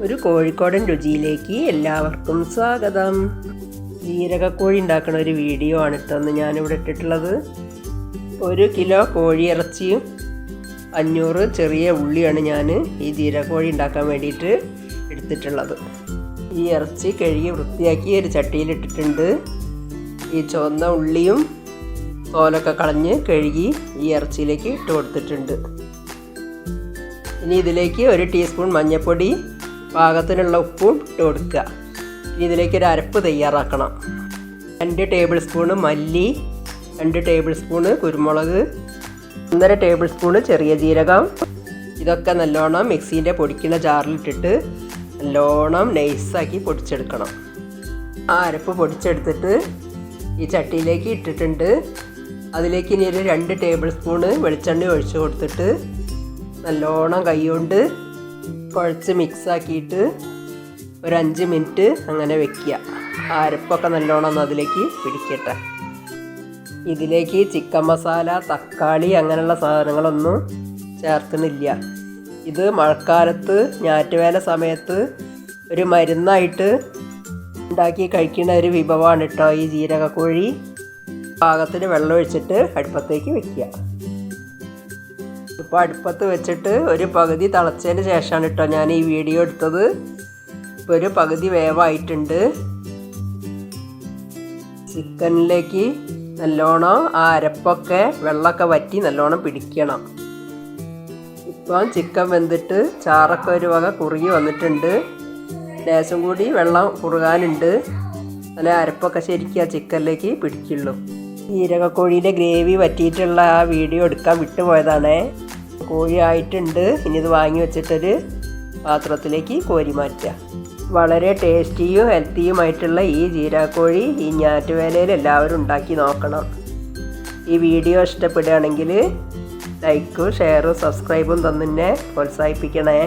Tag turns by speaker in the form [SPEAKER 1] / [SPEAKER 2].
[SPEAKER 1] ഒരു കോഴിക്കോടൻ രുചിയിലേക്ക് എല്ലാവർക്കും സ്വാഗതം. ജീരകക്കോഴി ഉണ്ടാക്കുന്ന ഒരു വീഡിയോ ആണ് ഇട്ടെന്ന് ഞാനിവിടെ ഇട്ടിട്ടുള്ളത്. 1 കിലോ കോഴിയിറച്ചിയും 500 ചെറിയ ഉള്ളിയാണ് ഞാൻ ഈ ജീരകക്കോഴി ഉണ്ടാക്കാൻ വേണ്ടിയിട്ട് എടുത്തിട്ടുള്ളത്. ഈ ഇറച്ചി കഴുകി വൃത്തിയാക്കി ഒരു ചട്ടിയിലിട്ടിട്ടുണ്ട്. ഈ ചുവന്ന ഉള്ളിയും തോലൊക്കെ കളഞ്ഞ് കഴുകി ഈ ഇറച്ചിയിലേക്ക് ഇട്ട് കൊടുത്തിട്ടുണ്ട്. ഇനി ഇതിലേക്ക് 1 ടീസ്പൂൺ മഞ്ഞൾപ്പൊടി, പാകത്തിനുള്ള ഉപ്പും ഇട്ട് കൊടുക്കുക. ഇനി ഇതിലേക്ക് ഒരു അരപ്പ് തയ്യാറാക്കണം. 2 ടേബിൾ സ്പൂണ് മല്ലി, 2 ടേബിൾ സ്പൂണ് കുരുമുളക്, 1.5 ടേബിൾ സ്പൂണ് ചെറിയ ജീരകം. ഇതൊക്കെ നല്ലോണം മിക്സീൻ്റെ പൊടിക്കുന്ന ജാറിലിട്ടിട്ട് നല്ലോണം നൈസാക്കി പൊടിച്ചെടുക്കണം. ആ അരപ്പ് പൊടിച്ചെടുത്തിട്ട് ഈ ചട്ടിയിലേക്ക് ഇട്ടിട്ടുണ്ട്. അതിലേക്ക് ഇനി ഒരു 2 ടേബിൾ സ്പൂണ് വെളിച്ചെണ്ണ ഒഴിച്ച് കൊടുത്തിട്ട് നല്ലോണം കൈകൊണ്ട് കുഴച്ച് മിക്സാക്കിയിട്ട് ഒരു 5 മിനിറ്റ് അങ്ങനെ വെക്കുക. ആ അരപ്പൊക്കെ നല്ലോണം ഒന്ന് അതിലേക്ക് പിടിക്കട്ടെ. ഇതിലേക്ക് ചിക്കൻ മസാല, തക്കാളി അങ്ങനെയുള്ള സാധനങ്ങളൊന്നും ചേർക്കുന്നില്ല. ഇത് മഴക്കാലത്ത് ഞാറ്റുവേല സമയത്ത് ഒരു മരുന്നായിട്ട് ഉണ്ടാക്കി കഴിക്കുന്ന ഒരു വിഭവമാണ് കേട്ടോ ഈ ജീരകക്കോഴി. പാകത്തിന് വെള്ളം ഒഴിച്ചിട്ട് അടുപ്പത്തേക്ക് വെക്കുക. ഇപ്പോൾ അടുപ്പത്ത് വെച്ചിട്ട് ഒരു പകുതി തിളച്ചതിന് ശേഷമാണ് കേട്ടോ ഞാൻ ഈ വീഡിയോ എടുത്തത്. ഇപ്പോൾ ഒരു പകുതി വേവായിട്ടുണ്ട്. ചിക്കനിലേക്ക് നല്ലോണം ആ അരപ്പൊക്കെ വെള്ളമൊക്കെ വറ്റി നല്ലോണം പിടിക്കണം. ഇപ്പം ചിക്കൻ വെന്തിട്ട് ചാറൊക്കെ ഒരു വക കുറുകി വന്നിട്ടുണ്ട്. ലേശം കൂടി വെള്ളം കുറുകാനുണ്ട്. നല്ല അരപ്പൊക്കെ ശരിക്കും ആ ചിക്കനിലേക്ക് പിടിക്കുള്ളൂ. ജീരകക്കോഴിയുടെ ഗ്രേവി വറ്റിയിട്ടുള്ള ആ വീഡിയോ എടുക്കാൻ വിട്ടുപോയതാണേ. കോഴി ആയിട്ടുണ്ട്. ഇനി ഇത് വാങ്ങി വെച്ചിട്ടൊരു പാത്രത്തിലേക്ക് കോരി മാറ്റുക. വളരെ ടേസ്റ്റിയും ഹെൽത്തിയുമായിട്ടുള്ള ഈ ജീരകക്കോഴി ഈ ഞാറ്റുവേലയിൽ എല്ലാവരും ഉണ്ടാക്കി നോക്കണം. ഈ വീഡിയോ ഇഷ്ടപ്പെടുകയാണെങ്കിൽ ലൈക്കും ഷെയറും സബ്സ്ക്രൈബും തന്നെ പ്രോത്സാഹിപ്പിക്കണേ.